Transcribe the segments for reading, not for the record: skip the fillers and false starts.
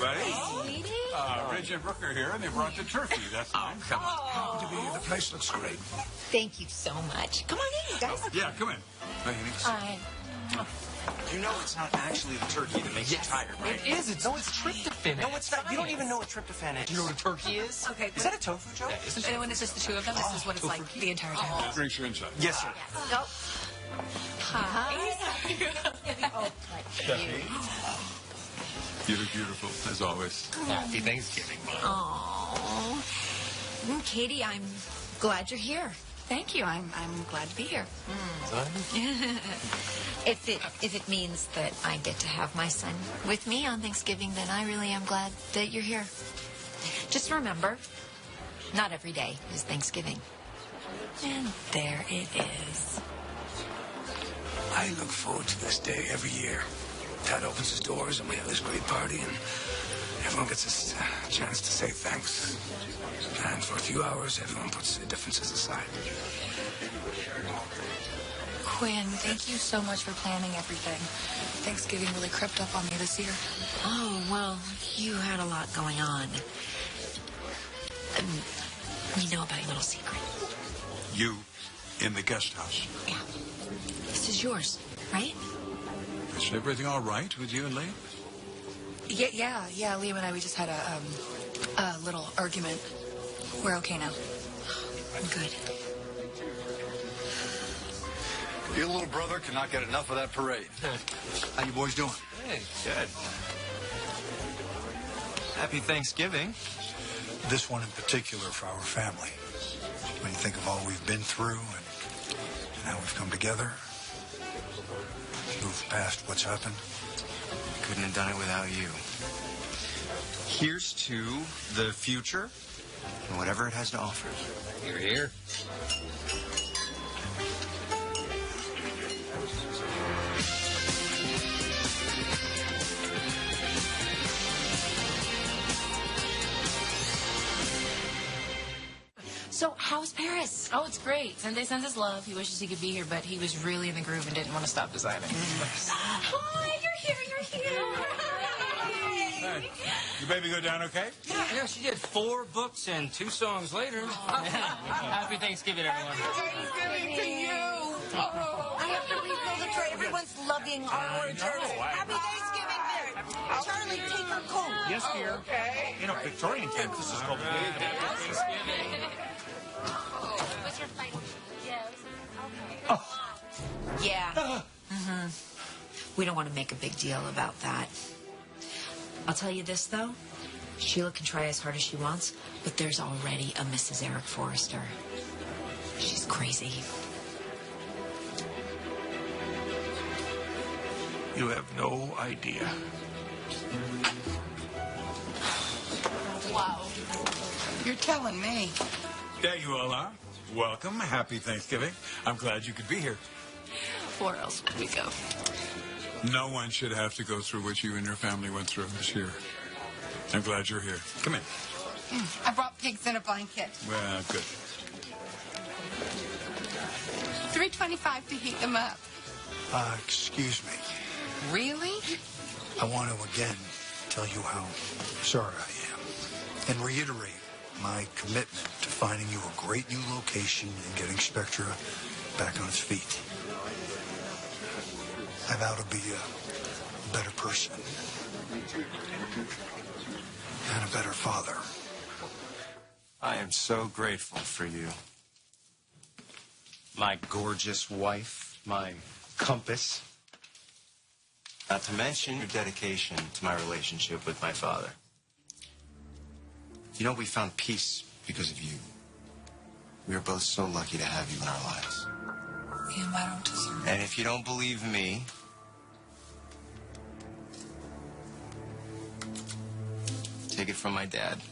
everybody. Sweetie. Rich and Brooke are here, and they brought the turkey. That's nice. Come on. Happy to be here. The place looks great. Thank you so much. Come on in, you guys. Yeah, come in. You know it's not actually the turkey that makes you tired, right? It is. It's tryptophan. No, it's not. You don't even know what tryptophan is. Do you know what a turkey is? Okay. Is that a tofu joke? And when it's just the two of them, this is what it's like the entire time. Drinks your inside. Yes, sir. Go. Hi. You look beautiful, as always. Happy Thanksgiving. Oh, Katie, I'm glad you're here. Thank you. I'm glad to be here. If it means that I get to have my son with me on Thanksgiving, then I really am glad that you're here. Just remember, not every day is Thanksgiving. And there it is. I look forward to this day every year. Dad opens his doors and we have this great party and everyone gets a chance to say thanks. And for a few hours, everyone puts their differences aside. Quinn, thank you so much for planning everything. Thanksgiving really crept up on me this year. Oh, well, you had a lot going on. You know about a little secret. You in the guest house. Yeah. This is yours, right? Is everything all right with you and Lee? Yeah. Liam and I, we just had a little argument. We're okay now. Good. Your little brother cannot get enough of that parade. How you boys doing? Hey. Good. Happy Thanksgiving. This one in particular for our family. When you think of all we've been through and how we've come together, moved past what's happened. Couldn't have done it without you. Here's to the future and whatever it has to offer. You're here. So, how's Paris? Oh, it's great. Sunday sends his love. He wishes he could be here, but he was really in the groove and didn't want to stop designing. Hi, you're here. Hey, your baby go down okay? Yeah, she did 4 books and 2 songs later. Happy Thanksgiving, everyone. Thanksgiving to you. I have to refill the tray. Everyone's loving our orange. Happy Thanksgiving, there. Charlie, take her coat. Yes, dear. Okay. You know, Victorian times, this is called Yeah. We don't want to make a big deal about that. I'll tell you this, though. Sheila can try as hard as she wants, but there's already a Mrs. Eric Forrester. She's crazy. You have no idea. Wow. You're telling me. There you all are. Welcome. Happy Thanksgiving. I'm glad you could be here. Where else would we go? No one should have to go through what you and your family went through this year. I'm glad you're here. Come in. I brought pigs in a blanket. Well, good. $3.25 to heat them up. Excuse me. Really? I want to again tell you how sorry I am and reiterate my commitment to finding you a great new location and getting Spectra back on its feet. I vow to be a better person and a better father. I am so grateful for you. My gorgeous wife, my compass. Not to mention your dedication to my relationship with my father. You know, we found peace because of you. We are both so lucky to have you in our lives. Liam, I don't deserve it. And if you don't believe me, take it from my dad.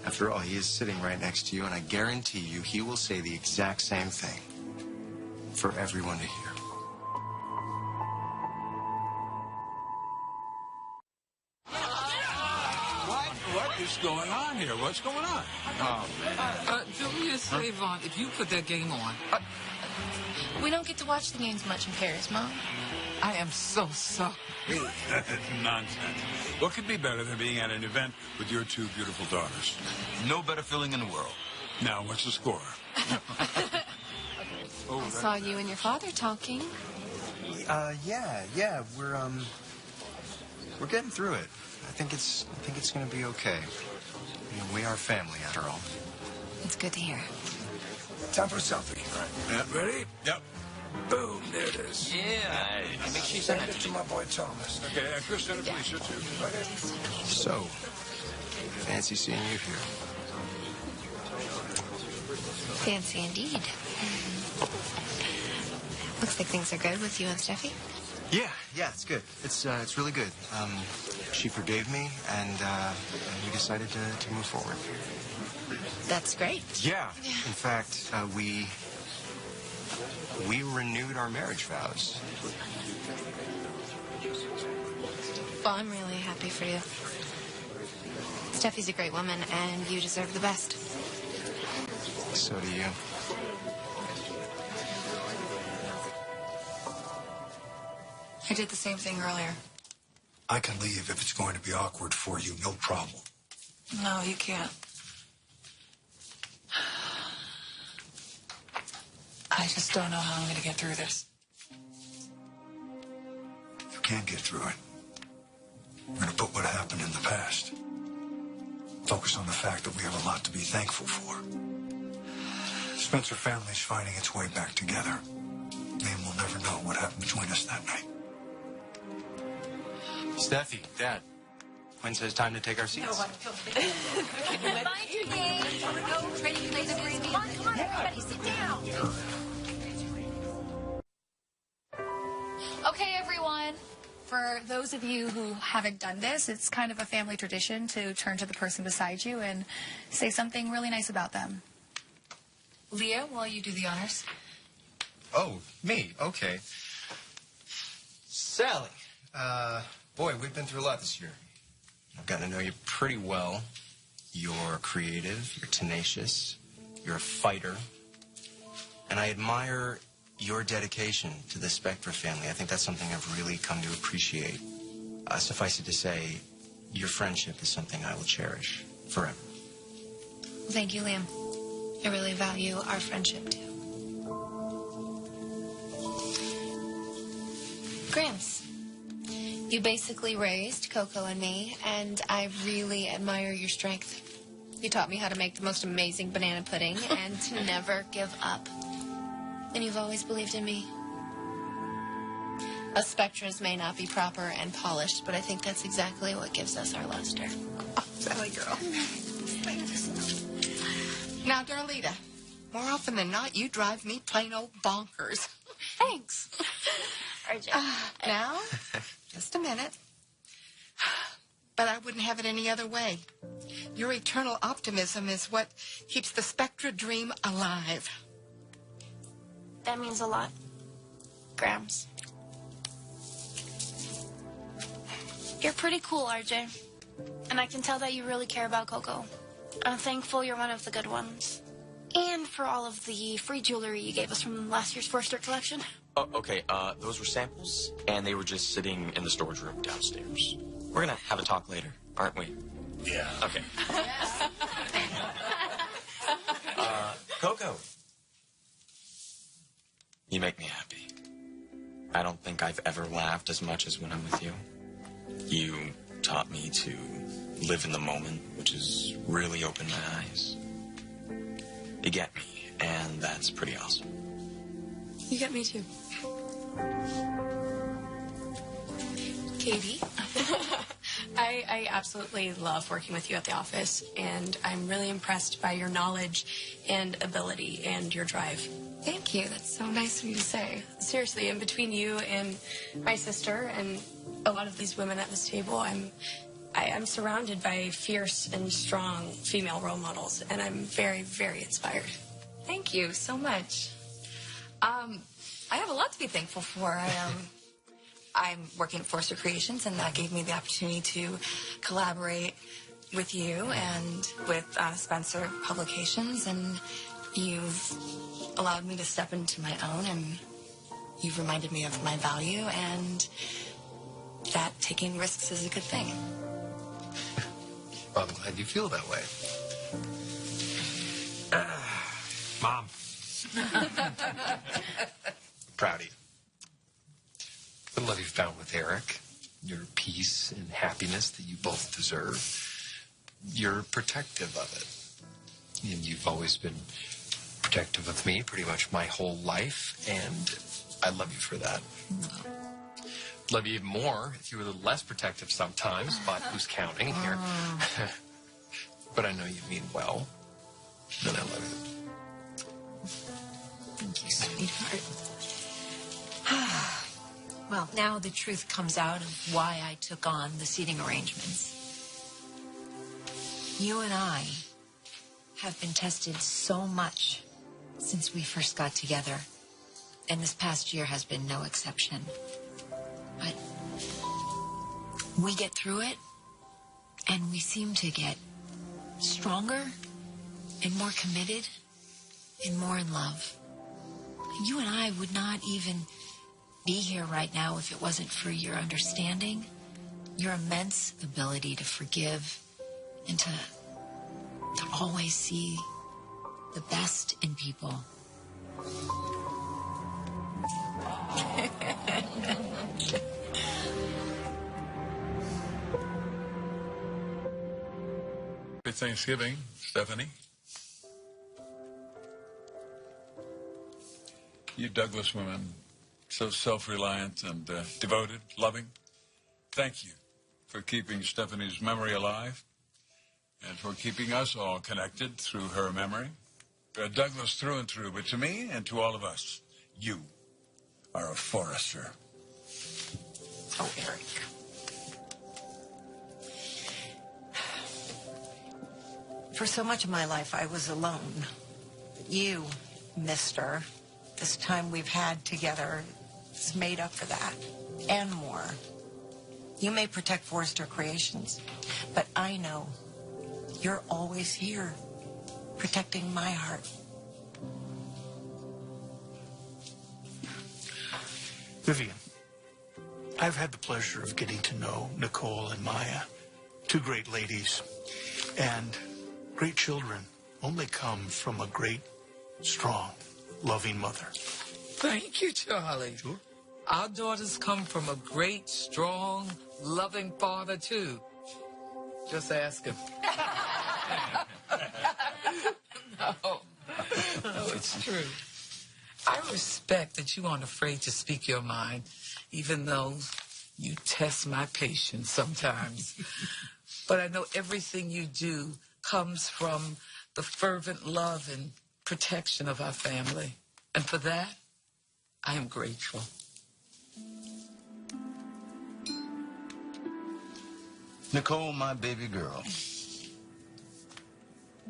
After all, he is sitting right next to you, and I guarantee you he will say the exact same thing for everyone to hear. What is going on here? What's going on? Julius Avon, if you put that game on. We don't get to watch the games much in Paris, Mom. I am so sorry. Nonsense. What could be better than being at an event with your two beautiful daughters? No better feeling in the world. Now, what's the score? I saw you and your father talking. Yeah, we're getting through it. I think it's gonna be okay. You know, we are family after all. It's good to hear. Time for a selfie. Yeah. Ready? Yep. Boom, there it is. Yeah. Make sure you Send send it it to my boy Thomas. Okay, Chris, send it, please. You too. So, fancy seeing you here. Fancy indeed. Looks like things are good with you and Steffi. Yeah, it's good. It's really good. She forgave me, and we decided to move forward. That's great. Yeah. In fact, we renewed our marriage vows. Well, I'm really happy for you. Steffi's a great woman, and you deserve the best. So do you. I did the same thing earlier. I can leave if it's going to be awkward for you, no problem. No, you can't. I just don't know how I'm going to get through this. You can get through it. We're going to put what happened in the past. Focus on the fact that we have a lot to be thankful for. Spencer family's finding its way back together. Liam will never know what happened between us that night. Steffi, Dad, Quinn says time to take our seats. Okay, everyone. For those of you who haven't done this, it's kind of a family tradition to turn to the person beside you and say something really nice about them. Leah, will you do the honors? Oh, me? Okay. Sally, boy, we've been through a lot this year. I've gotten to know you pretty well. You're creative, you're tenacious, you're a fighter. And I admire your dedication to the Spectra family. I think that's something I've really come to appreciate. Suffice it to say, your friendship is something I will cherish forever. Thank you, Liam. I really value our friendship, too. Gramps, you basically raised Coco and me, and I really admire your strength. You taught me how to make the most amazing banana pudding and to never give up. And you've always believed in me. Us Spectras may not be proper and polished, but I think that's exactly what gives us our luster. Oh, Sally girl. Now, Darlita, more often than not, you drive me plain old bonkers. Thanks. RJ. Now, just a minute. But I wouldn't have it any other way. Your eternal optimism is what keeps the Spectra dream alive. That means a lot. Grams. You're pretty cool, RJ. And I can tell that you really care about Coco. I'm thankful you're one of the good ones. And for all of the free jewelry you gave us from last year's Forster collection. Oh, okay, those were samples, and they were just sitting in the storage room downstairs. We're gonna have a talk later, aren't we? Yeah. Okay. Coco. You make me happy. I don't think I've ever laughed as much as when I'm with you. You taught me to live in the moment, which has really opened my eyes. You get me, and that's pretty awesome. You get me, too. Katie? I absolutely love working with you at the office, and I'm really impressed by your knowledge and ability and your drive. Thank you. That's so nice of you to say. Seriously, in between you and my sister and a lot of these women at this table, I'm surrounded by fierce and strong female role models, and I'm very, very inspired. Thank you so much. I have a lot to be thankful for. I'm working at Forster Creations, and that gave me the opportunity to collaborate with you and with Spencer Publications, and You've allowed me to step into my own, and you've reminded me of my value, and that taking risks is a good thing. Well, I'm glad you feel that way. Mom. Proud of you. The love you found with Eric, your peace and happiness that you both deserve, you're protective of it. And you've always been protective of me pretty much my whole life, and I love you for that. Love you even more if you were a little less protective sometimes, but who's counting here? But I know you mean well, and I love you. Thank you, sweetheart. Well, now the truth comes out of why I took on the seating arrangements. You and I have been tested so much since we first got together, and this past year has been no exception. But we get through it, and we seem to get stronger and more committed and more in love. You and I would not even be here right now if it wasn't for your understanding, your immense ability to forgive, and to always see the best in people. Happy Thanksgiving, Stephanie. You Douglas women, so self-reliant and devoted, loving. Thank you for keeping Stephanie's memory alive and for keeping us all connected through her memory. Douglas through and through, but to me and to all of us, you are a Forrester. Oh, Eric. For so much of my life, I was alone. You, mister, this time we've had together has made up for that, and more. You may protect Forrester Creations, but I know you're always here, protecting my heart. Vivian, I've had the pleasure of getting to know Nicole and Maya, two great ladies, and great children only come from a great, strong, loving mother. Thank you, Charlie. Sure. Our daughters come from a great, strong, loving father, too. Just ask him. No, it's true. I respect that you aren't afraid to speak your mind, even though you test my patience sometimes. But I know everything you do comes from the fervent love and protection of our family. And for that, I am grateful. Nicole, my baby girl.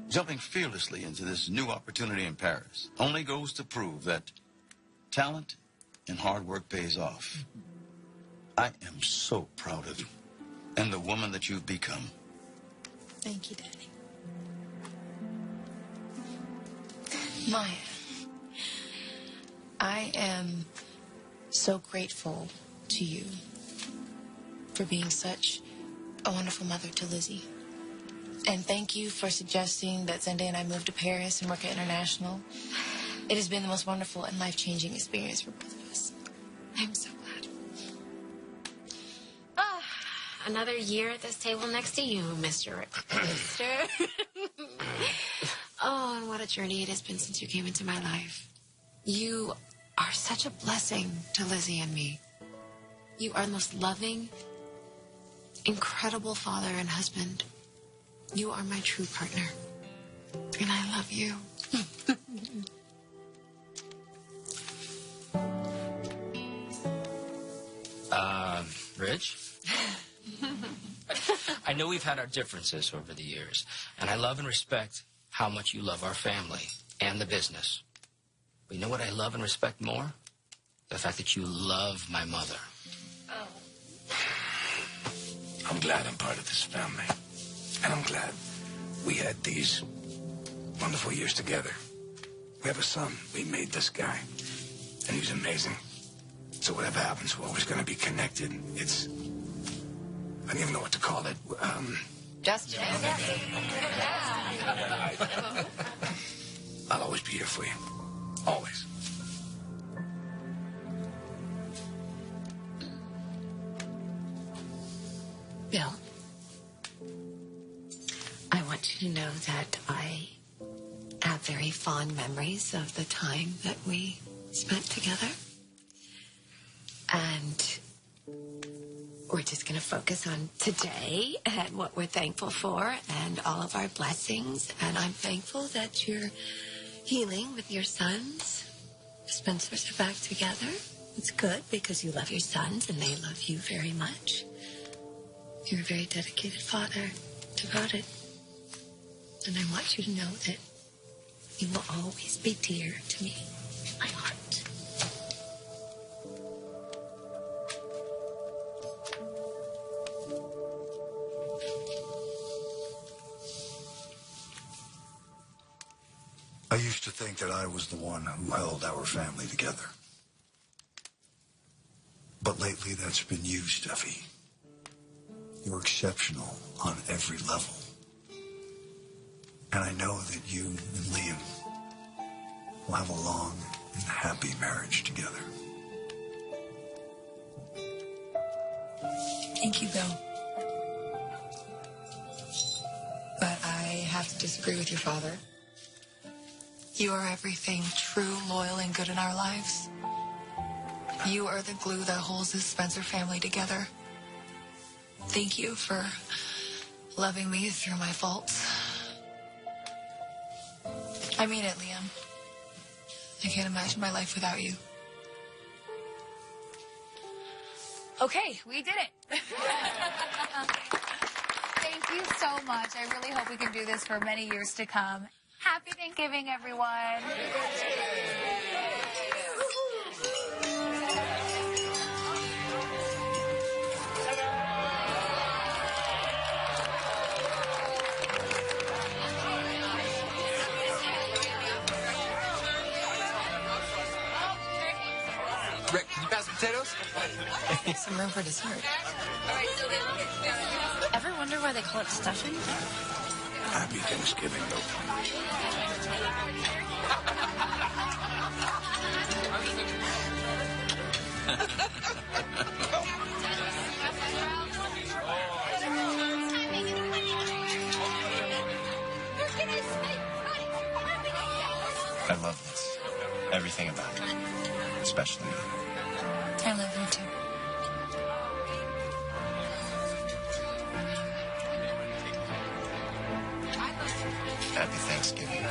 Jumping fearlessly into this new opportunity in Paris only goes to prove that talent and hard work pays off. I am so proud of you and the woman that you've become. Thank you, Daddy. Maya, I am so grateful to you for being such a wonderful mother to Lizzie. And thank you for suggesting that Zende and I move to Paris and work at International. It has been the most wonderful and life-changing experience for both of us. I'm so glad. Another year at this table next to you, Mr. Mister. Oh, and what a journey it has been since you came into my life. You are such a blessing to Lizzie and me. You are the most loving, incredible father and husband. You are my true partner. And I love you. Rich? I know we've had our differences over the years, and I love and respect how much you love our family and the business. But you know what I love and respect more? The fact that you love my mother. Oh. I'm glad I'm part of this family. And I'm glad we had these wonderful years together. We have a son. We made this guy. And he's amazing. So whatever happens, we're always going to be connected. It's... I don't even know what to call it. Just I'll always be here for you. Always. Bill, I want you to know that I have very fond memories of the time that we spent together. And we're just going to focus on today and what we're thankful for and all of our blessings. And I'm thankful that you're healing with your sons. The Spencers are back together. It's good because you love your sons and they love you very much. You're a very dedicated father, devoted. And I want you to know that you will always be dear to me in my heart. I used to think that I was the one who held our family together. But lately, that's been you, Steffi. You're exceptional on every level. And I know that you and Liam will have a long and happy marriage together. Thank you, Bill. But I have to disagree with your father. You are everything true, loyal, and good in our lives. You are the glue that holds this Spencer family together. Thank you for loving me through my faults. I mean it, Liam. I can't imagine my life without you. Okay, we did it. Thank you so much. I really hope we can do this for many years to come. Happy Thanksgiving, everyone. Rick, can you pass the potatoes? Some room for dessert. Ever wonder why they call it stuffing? Happy Thanksgiving, I love this. Everything about it. Especially you. I love you too. Happy Thanksgiving.